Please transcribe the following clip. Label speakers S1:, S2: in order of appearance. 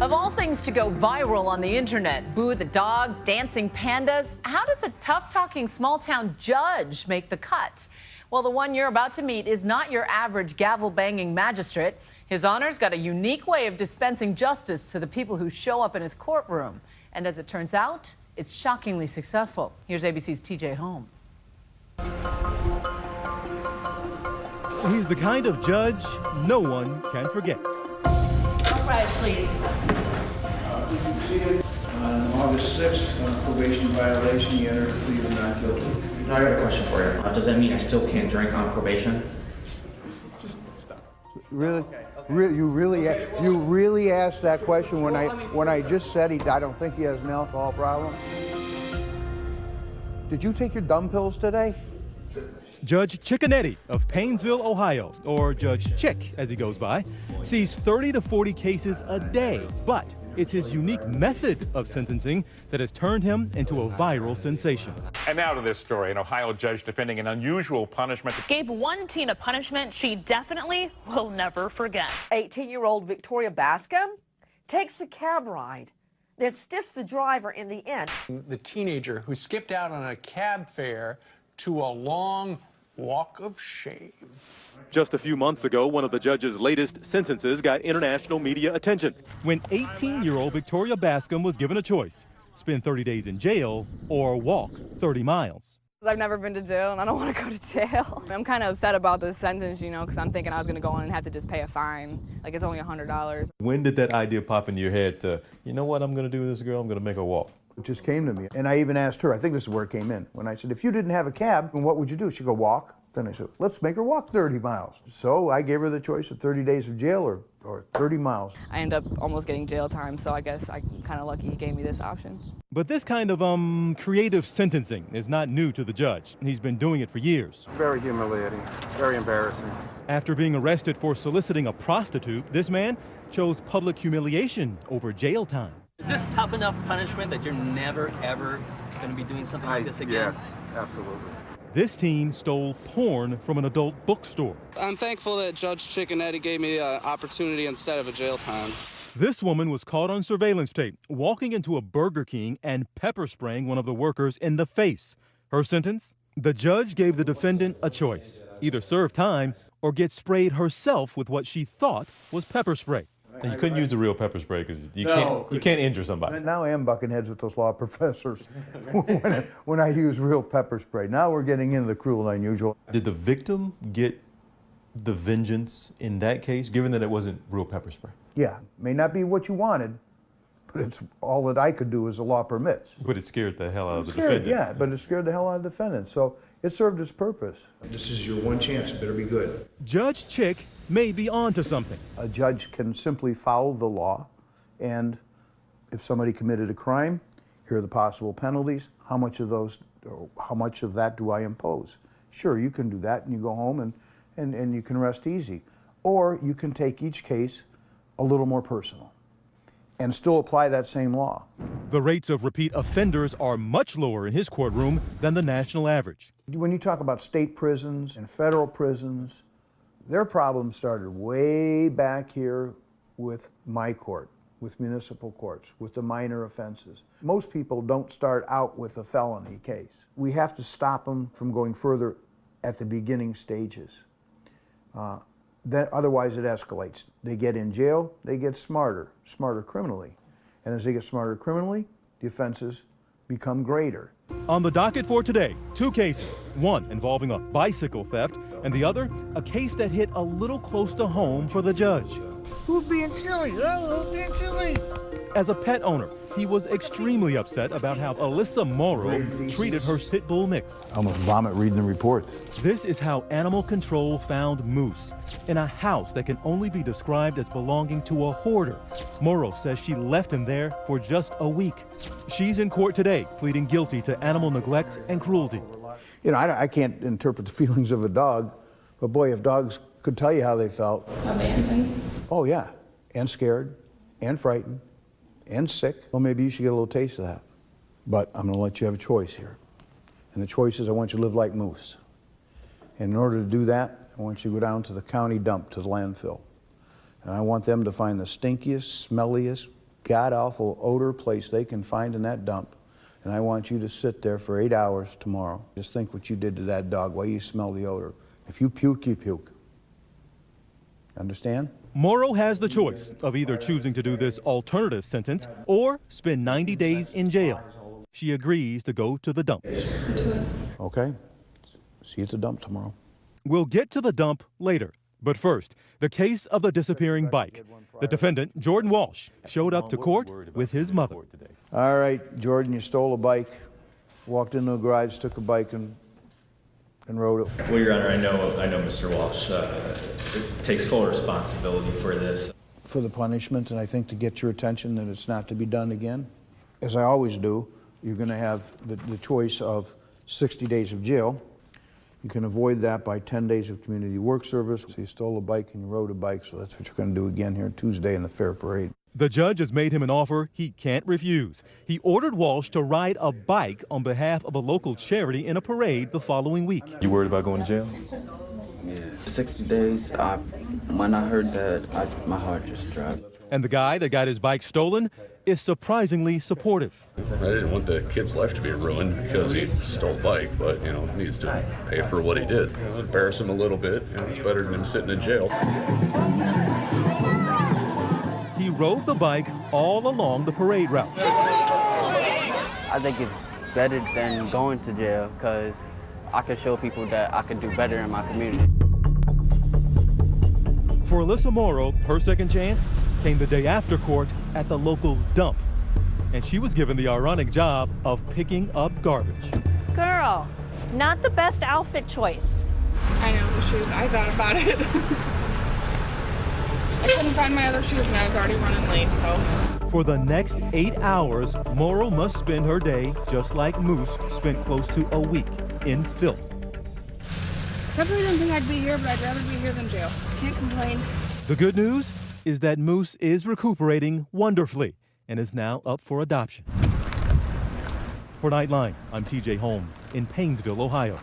S1: Of all things to go viral on the internet, Boo the dog, dancing pandas, how does a tough-talking small-town judge make the cut? Well, the one you're about to meet is not your average gavel-banging magistrate. His Honor's got a unique way of dispensing justice to the people who show up in his courtroom. And as it turns out, it's shockingly successful. Here's ABC's TJ Holmes.
S2: He's the kind of judge no one can forget.
S1: All right, please.
S3: On August 6th, on a probation violation, he entered a plea of not guilty.
S4: Now I got a question for you. Does that mean I still can't drink on probation?
S3: Just stop.
S5: Really? You really asked that question when I just said I don't think he has an alcohol problem? Did you take your dumb pills today?
S2: Judge Chickanetti of Paynesville, Ohio, or Judge Chick as he goes by, sees 30 to 40 cases a day, but it's his unique method of sentencing that has turned him into a viral sensation.
S6: And now to this story. An Ohio judge defending an unusual punishment.
S7: Gave one teen a punishment she definitely will never forget.
S8: 18-year-old Victoria Bascom takes a cab ride, then stiffs the driver in the end.
S9: The teenager who skipped out on a cab fare to a long walk of shame.
S2: Just a few months ago, one of the judge's latest sentences got international media attention when 18-year-old Victoria Bascom was given a choice: spend 30 days in jail or walk 30 miles.
S10: I've never been to jail and I don't want to go to jail. I'm kind of upset about this sentence, you know, because I'm thinking I was going to go in and have to just pay a fine. Like, it's only $100.
S11: When did that idea pop into your head to, you know what I'm going to do with this girl? I'm going to make her walk?
S5: It just came to me. And I even asked her, I think this is where it came in, when I said, if you didn't have a cab, what would you do? She'd go, walk. Then I said, let's make her walk 30 miles. So I gave her the choice of 30 days of jail or 30 miles.
S10: I ended up almost getting jail time, so I guess I'm kind of lucky he gave me this option.
S2: But this kind of creative sentencing is not new to the judge. He's been doing it for years.
S12: Very humiliating, very embarrassing.
S2: After being arrested for soliciting a prostitute, this man chose public humiliation over jail time.
S13: Is this tough enough punishment that you're never, ever going to be doing something like this again?
S12: Yes, absolutely.
S2: This teen stole porn from an adult bookstore.
S14: I'm thankful that Judge Chickanetti gave me an opportunity instead of a jail time.
S2: This woman was caught on surveillance tape walking into a Burger King and pepper spraying one of the workers in the face. Her sentence? The judge gave the defendant a choice: either serve time or get sprayed herself with what she thought was pepper spray.
S11: And you couldn't use the real pepper spray because you can't injure somebody.
S5: Now I am bucking heads with those law professors when I use real pepper spray. Now we're getting into the cruel and unusual.
S11: Did the victim get the vengeance in that case, given that it wasn't real pepper spray?
S5: Yeah, may not be what you wanted, but it's all that I could do as the law permits.
S11: But it scared the hell out of the defendant.
S5: Yeah, but it scared the hell out of the defendant. So it served its purpose.
S3: This is your one chance. It better be good.
S2: Judge Chick may be onto something.
S5: A judge can simply follow the law, and if somebody committed a crime, here are the possible penalties. How much of that do I impose? Sure, you can do that, and you go home and you can rest easy. Or you can take each case a little more personal and still apply that same law.
S2: The rates of repeat offenders are much lower in his courtroom than the national average.
S5: When you talk about state prisons and federal prisons, their problem started way back here with my court, with municipal courts, with the minor offenses. Most people don't start out with a felony case. We have to stop them from going further at the beginning stages. Otherwise it escalates. They get in jail, they get smarter criminally. And as they get smarter criminally, the offenses become greater.
S2: On the docket for today, 2 cases, one involving a bicycle theft and the other a case that hit a little close to home for the judge.
S15: Who's being silly? Oh, who's being silly?
S2: As a pet owner, he was extremely upset about how Alyssa Morrow treated her pit bull mix.
S5: I almost vomit reading the report.
S2: This is how animal control found Moose in a house that can only be described as belonging to a hoarder. Morrow says she left him there for just a week. She's in court today, pleading guilty to animal neglect and cruelty.
S5: You know, I can't interpret the feelings of a dog, but boy, if dogs could tell you how they felt.
S10: Abandoned?
S5: Oh yeah, and scared, and frightened, and sick. Well, maybe you should get a little taste of that. But I'm gonna let you have a choice here. And the choice is I want you to live like Moose. And in order to do that, I want you to go down to the county dump, to the landfill. And I want them to find the stinkiest, smelliest god-awful odor place they can find in that dump, and I want you to sit there for 8 hours tomorrow. Just think what you did to that dog while you smell the odor. If you puke, you puke. Understand?
S2: Morrow has the choice of either choosing to do this alternative sentence or spend 90 days in jail. She agrees to go to the dump.
S5: Okay. See you at the dump tomorrow.
S2: We'll get to the dump later. But first, the case of the disappearing bike. The defendant, Jordan Walsh, showed up to court with his mother.
S5: All right, Jordan, you stole a bike, walked into a garage, took a bike, and rode it.
S16: Well, Your Honor, I know Mr. Walsh takes full responsibility for this.
S5: For the punishment, and I think to get your attention that it's not to be done again. As I always do, you're going to have the choice of 60 days of jail. You can avoid that by 10 days of community work service. So you stole a bike and you rode a bike, so that's what you're going to do again here Tuesday in the Fair Parade.
S2: The judge has made him an offer he can't refuse. He ordered Walsh to ride a bike on behalf of a local charity in a parade the following week.
S11: You worried about going to jail?
S17: Yeah. 60 days, when I heard that, my heart just dropped.
S2: And the guy that got his bike stolen is surprisingly supportive.
S18: I didn't want the kid's life to be ruined because he stole a bike, but, he needs to pay for what he did. Embarrass him a little bit. It's better than him sitting in jail.
S2: He rode the bike all along the parade route.
S17: I think it's better than going to jail because I can show people that I can do better in my community.
S2: For Alyssa Morrow, her second chance came the day after court at the local dump. And she was given the ironic job of picking up garbage.
S7: Girl, not the best outfit choice.
S10: I know, the shoes. I thought about it. I couldn't find my other shoes and I was already running late, so.
S2: For the next 8 hours, Morrow must spend her day just like Moose spent close to a week in filth.
S10: Definitely didn't think I'd be here, but I'd rather be here than jail. Can't complain.
S2: The good news is that Moose is recuperating wonderfully and is now up for adoption. For Nightline, I'm TJ Holmes in Painesville, Ohio.